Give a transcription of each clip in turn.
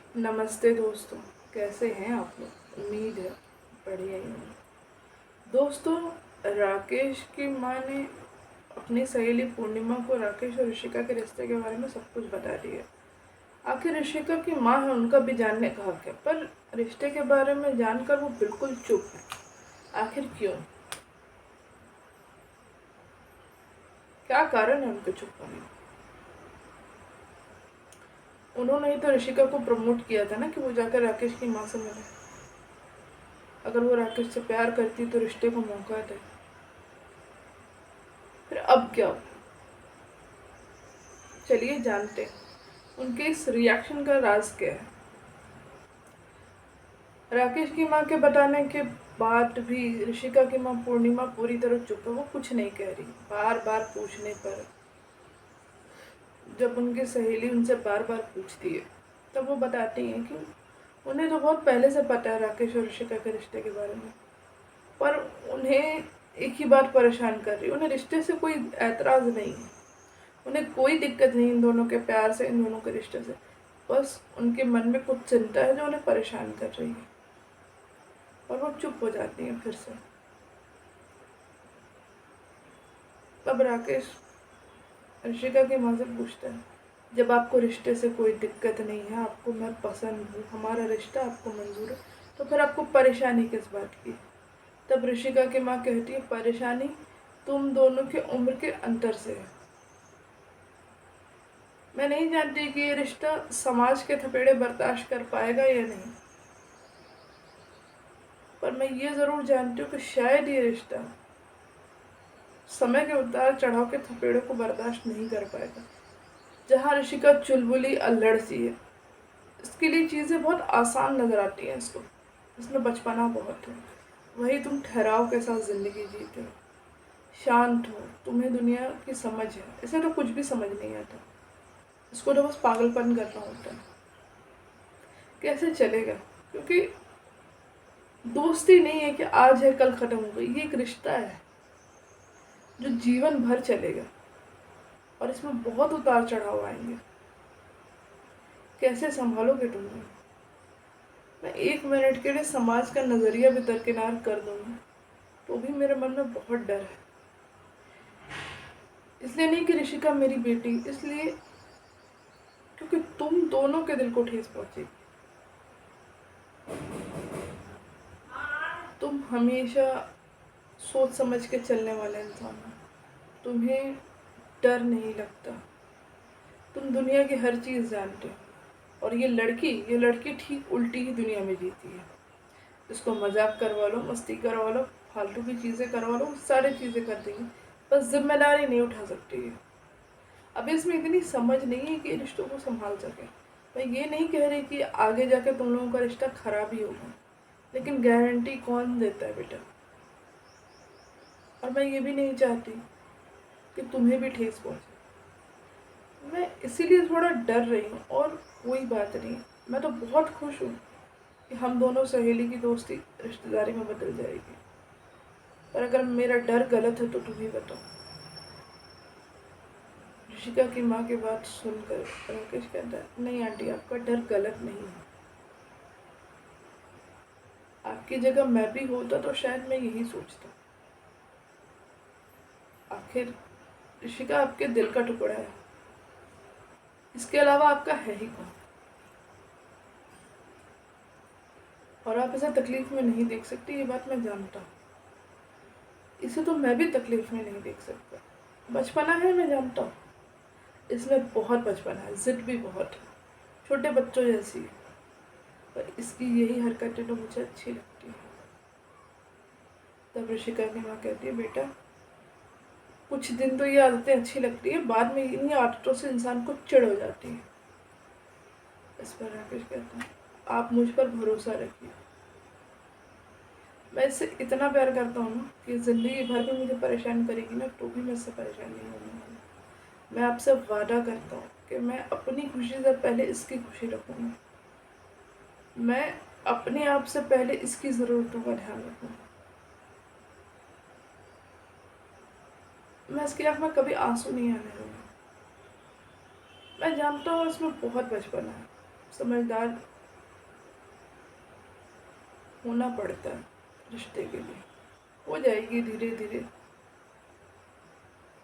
नमस्ते दोस्तों, कैसे हैं आप लोग। उम्मीद है बढ़िया ही होंगे। दोस्तों, राकेश की माँ ने अपनी सहेली पूर्णिमा को राकेश और ऋषिका के रिश्ते के बारे में सब कुछ बता दिया। आखिर ऋषिका की माँ है, उनका भी जानने का हक है, पर रिश्ते के बारे में जानकर वो बिल्कुल चुप है। आखिर क्यों? क्या कारण है उनके चुप होने का? उन्होंने ही तो ऋषिका को प्रमोट किया था ना कि वो जाकर राकेश की माँ से मिले। अगर वो राकेश से प्यार करती तो रिश्ते को मौका दे। फिर अब क्या? चलिए जानते हैं उनके इस रिएक्शन का राज क्या है। राकेश की माँ के बताने के बाद भी ऋषिका की माँ पूर्णिमा पूरी तरह चुप है। वो कुछ नहीं कह रही। बार बार पूछने पर, जब उनकी सहेली उनसे बार बार पूछती है, तब वो बताती हैं कि उन्हें तो बहुत पहले से पता है राकेश और ऋषिका के रिश्ते के बारे में, पर उन्हें एक ही बात परेशान कर रही है। उन्हें रिश्ते से कोई ऐतराज़ नहीं है, उन्हें कोई दिक्कत नहीं इन दोनों के प्यार से, इन दोनों के रिश्ते से। बस उनके मन में कुछ चिंता है जो उन्हें परेशान कर रही है, और वो चुप हो जाती हैं फिर से। तब राकेश ऋषिका की माँ से पूछता है, जब आपको रिश्ते से कोई दिक्कत नहीं है, आपको मैं पसंद हूँ, हमारा रिश्ता आपको मंजूर है, तो फिर आपको परेशानी किस बात की? तब ऋषिका की माँ कहती है, परेशानी तुम दोनों के उम्र के अंतर से है। मैं नहीं जानती कि ये रिश्ता समाज के थपेड़े बर्दाश्त कर पाएगा या नहीं, पर मैं ये ज़रूर जानती हूँ कि शायद ये रिश्ता समय के उतार चढ़ाव के थपेड़ों को बर्दाश्त नहीं कर पाएगा। जहाँ ऋषिका चुलबुली अल्लड़ सी है, इसके लिए चीज़ें बहुत आसान नज़र आती हैं इसको, इसमें बचपना बहुत है। वही तुम ठहराव के साथ ज़िंदगी जीते हो, शांत हो, तुम्हें दुनिया की समझ है। इसे तो कुछ भी समझ नहीं आता, इसको तो बस पागलपन करना होता है। कैसे चलेगा? क्योंकि दोस्ती नहीं है कि आज है कल ख़त्म हो गई, ये एक रिश्ता है जो जीवन भर चलेगा, और इसमें बहुत उतार चढ़ाव आएंगे। कैसे संभालोगे तुम लोग? मैं 1 मिनट के लिए समाज का नज़रिया भी दरकिनार कर दूंगी तो भी मेरे मन में बहुत डर है। इसलिए नहीं कि ऋषिका मेरी बेटी, इसलिए क्योंकि तुम दोनों के दिल को ठेस पहुंचेगी। तुम हमेशा सोच समझ के चलने वाले इंसान हो, तुम्हें डर नहीं लगता, तुम दुनिया की हर चीज़ जानते हो। और ये लड़की ठीक उल्टी ही दुनिया में जीती है। इसको मजाक करवा लो, मस्ती करवा लो, फालतू की चीज़ें करवा लो, सारी चीज़ें कर देंगी, बस जिम्मेदारी नहीं उठा सकती है। अब इसमें इतनी समझ नहीं है कि रिश्तों को संभाल सके। मैं ये नहीं कह रही कि आगे जाके तुम लोगों का रिश्ता खराब ही होगा, लेकिन गारंटी कौन देता है बेटा? और मैं ये भी नहीं चाहती कि तुम्हें भी ठेस पहुँचे। मैं इसीलिए थोड़ा डर रही हूँ, और कोई बात नहीं। मैं तो बहुत खुश हूँ कि हम दोनों सहेली की दोस्ती रिश्तेदारी में बदल जाएगी। पर अगर मेरा डर गलत है तो तुम ही बताओ। ऋषिका की माँ की बात सुनकर राकेश कहता है, नहीं आंटी, आपका डर गलत नहीं है। आपकी जगह मैं भी होता तो शायद मैं यही सोचता। आखिर ऋषिका आपके दिल का टुकड़ा है, इसके अलावा आपका है ही कौन? और आप इसे तकलीफ में नहीं देख सकती, ये बात मैं जानता हूँ। इसे तो मैं भी तकलीफ में नहीं देख सकता। बचपना है, मैं जानता हूँ, इसमें बहुत बचपना है, जिद भी बहुत है, छोटे बच्चों जैसी है। पर इसकी यही हरकतें तो मुझे अच्छी लगती है। तब ऋषिका की माँ कहती है, बेटा कुछ दिन तो ये आदतें अच्छी लगती है, बाद में इन्हीं आदतों से इंसान को चिढ़ हो जाती है। इस पर राकेश कहता है, आप मुझ पर भरोसा रखिए, मैं इससे इतना प्यार करता हूँ ना कि ज़िंदगी भर भी मुझे परेशान करेगी ना तो भी मैं इससे परेशान नहीं होने वाली। मैं आपसे वादा करता हूँ कि मैं अपनी खुशी से पहले इसकी खुशी रखूँगा, मैं अपने आप से पहले इसकी ज़रूरतों का ध्यान रखूँगा। मैं इसकी आँख में कभी आंसू नहीं आने दूँगा। मैं जानता हूँ इसमें बहुत बचपना है, समझदार होना पड़ता है रिश्ते के लिए। हो जाएगी धीरे धीरे।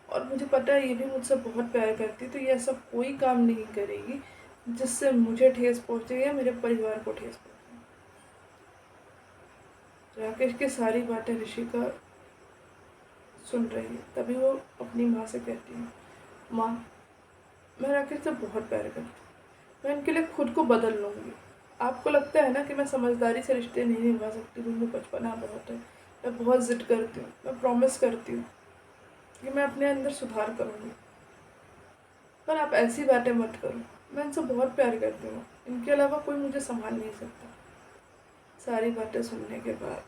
और मुझे पता है ये भी मुझसे बहुत प्यार करती है, तो ये ऐसा कोई काम नहीं करेगी जिससे मुझे ठेस पहुंचे या मेरे परिवार को ठेस पहुंचे। राकेश की सारी बातें ऋषिका सुन रही है, तभी वो अपनी माँ से कहती है, माँ, मैं राकेश से बहुत प्यार करती हूँ, मैं इनके लिए खुद को बदल लूँगी। आपको लगता है ना कि मैं समझदारी से रिश्ते नहीं निभा सकती, मुझे बचपना बहुत है, मैं बहुत जिद करती हूँ, मैं प्रॉमिस करती हूँ कि मैं अपने अंदर सुधार करूँगी, पर आप ऐसी बातें मत करो। मैं इनसे बहुत प्यार करती हूँ, इनके अलावा कोई मुझे संभाल नहीं सकता। सारी बातें सुनने के बाद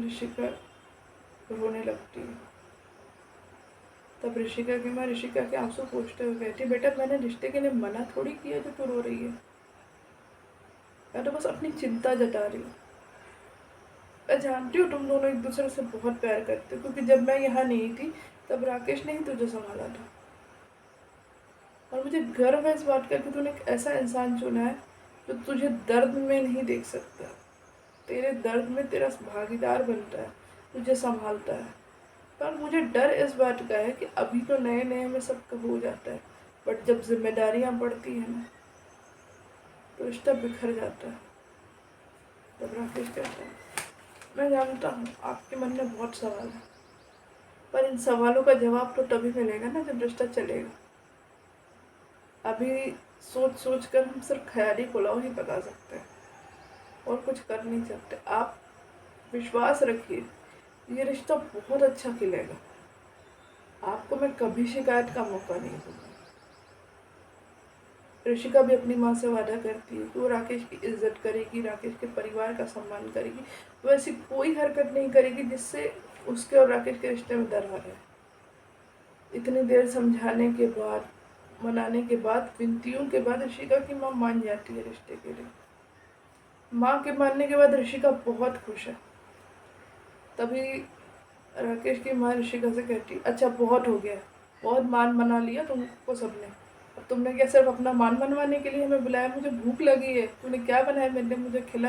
ऋषिका रोने लगती है। तब ऋषिका की माँ ऋषिका के आंसू पोंछते हुए कहती, बेटा मैंने रिश्ते के लिए मना थोड़ी किया जो तू रो रही है, मैं तो बस अपनी चिंता जता रही हूँ। मैं जानती हूँ तुम दोनों एक दूसरे से बहुत प्यार करते हो, क्योंकि जब मैं यहाँ नहीं थी तब राकेश ने ही तुझे संभाला था। और मुझे गर्व है इस बात का कि तूने एक ऐसा इंसान चुना है जो तुझे दर्द में नहीं देख सकता, तेरे दर्द में तेरा भागीदार बनता है, तुझे संभालता है। पर मुझे डर इस बात का है कि अभी तो नए नए में सब हो जाता है, बट जब जिम्मेदारियां पड़ती हैं ना तो रिश्ता बिखर जाता है। तब राकेश कहता है, मैं जानता हूँ आपके मन में बहुत सवाल है, पर इन सवालों का जवाब तो तभी मिलेगा ना जब रिश्ता चलेगा। अभी सोच सोच कर हम सिर्फ ख्याली पुलाव ही पका सकते हैं और कुछ कर नहीं सकते। आप विश्वास रखिए, ये रिश्ता बहुत अच्छा खिलेगा, आपको मैं कभी शिकायत का मौका नहीं दूंगा। ऋषिका भी अपनी माँ से वादा करती है कि वो राकेश की इज्जत करेगी, राकेश के परिवार का सम्मान करेगी, वो ऐसी कोई हरकत नहीं करेगी जिससे उसके और राकेश के रिश्ते में दरार है। इतनी देर समझाने के बाद, मनाने के बाद, विनतियों के बाद ऋषिका की माँ मान जाती है रिश्ते के लिए। माँ के मानने के बाद ऋषिका बहुत खुश है। तभी राकेश की माँ ऋषिका से कहती, अच्छा बहुत हो गया, बहुत मान मना लिया तुमको सबने, अब तुमने क्या सिर्फ अपना मान मनवाने के लिए हमें बुलाया? मुझे भूख लगी है, तूने क्या बनाया मेरे लिए, मुझे खिला।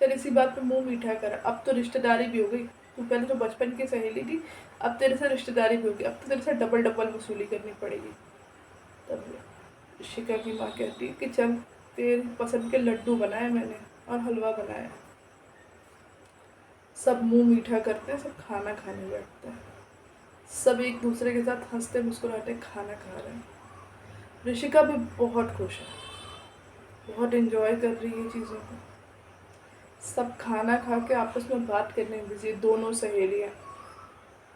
चल इसी बात पे मुंह मीठा कर, अब तो रिश्तेदारी भी हो गई, तू पहले तो बचपन की सहेली थी, अब तेरे से रिश्तेदारी भी होगी, अब तो तेरे से डबल डबल वसूली करनी पड़ेगी। तब ऋषिका की माँ कहती कि चल तेरी पसंद के लड्डू बनाए मैंने और हलवा बनाया। सब मुंह मीठा करते हैं, सब खाना खाने बैठते हैं, सब एक दूसरे के साथ हंसते मुस्कुराते खाना खा रहे हैं। ऋषिका भी बहुत खुश है, बहुत एंजॉय कर रही है चीज़ों को। सब खाना खा के आपस में बात करने में बिजी है, दोनों सहेलियाँ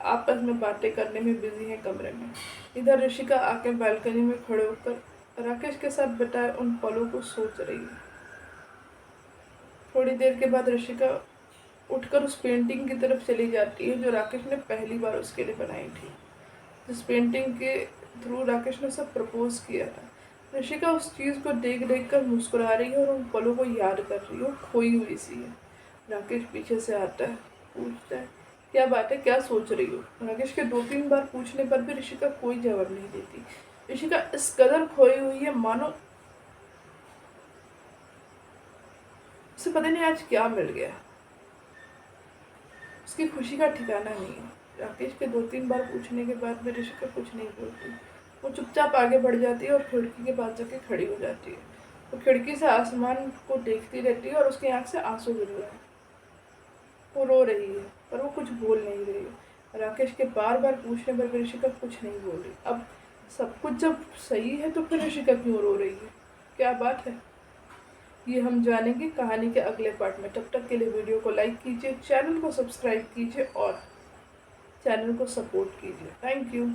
आपस में बातें करने में बिजी हैं कमरे में। इधर ऋषिका आके बालकनी में खड़े होकर राकेश के साथ बिताए उन पलों को सोच रही है। थोड़ी देर के बाद ऋषिका उठकर उस पेंटिंग की तरफ चली जाती है जो राकेश ने पहली बार उसके लिए बनाई थी, जिस पेंटिंग के थ्रू राकेश ने सब प्रपोज किया था। ऋषिका उस चीज़ को देख देख कर मुस्कुरा रही है और उन पलों को याद कर रही है, खोई हुई सी है। राकेश पीछे से आता है, पूछता है, क्या बात है, क्या सोच रही हो? राकेश के 2-3 बार पूछने पर भी ऋषिका कोई जवाब नहीं देती। ऋषिका इस कदर खोई हुई है मानो उसे पता नहीं आज क्या मिल गया। उसकी खुशी का ठिकाना नहीं है। राकेश के 2-3 बार पूछने के बाद भी ऋषिका कुछ नहीं बोलती। वो चुपचाप आगे बढ़ जाती है और खिड़की के पास जाके खड़ी हो जाती है। वो खिड़की से आसमान को देखती रहती है और उसकी आंख से आंसू गिर रहे हैं। वो रो रही है पर वो कुछ बोल नहीं रही है। राकेश के बार बार पूछने पर भी ऋषिका कुछ नहीं बोल रही। अब सब कुछ जब सही है तो फिर ऋषिका क्यों रो रही है? क्या बात है? ये हम जानेंगे कहानी के अगले पार्ट में। तब तक के लिए वीडियो को लाइक कीजिए, चैनल को सब्सक्राइब कीजिए और चैनल को सपोर्ट कीजिए। Thank you.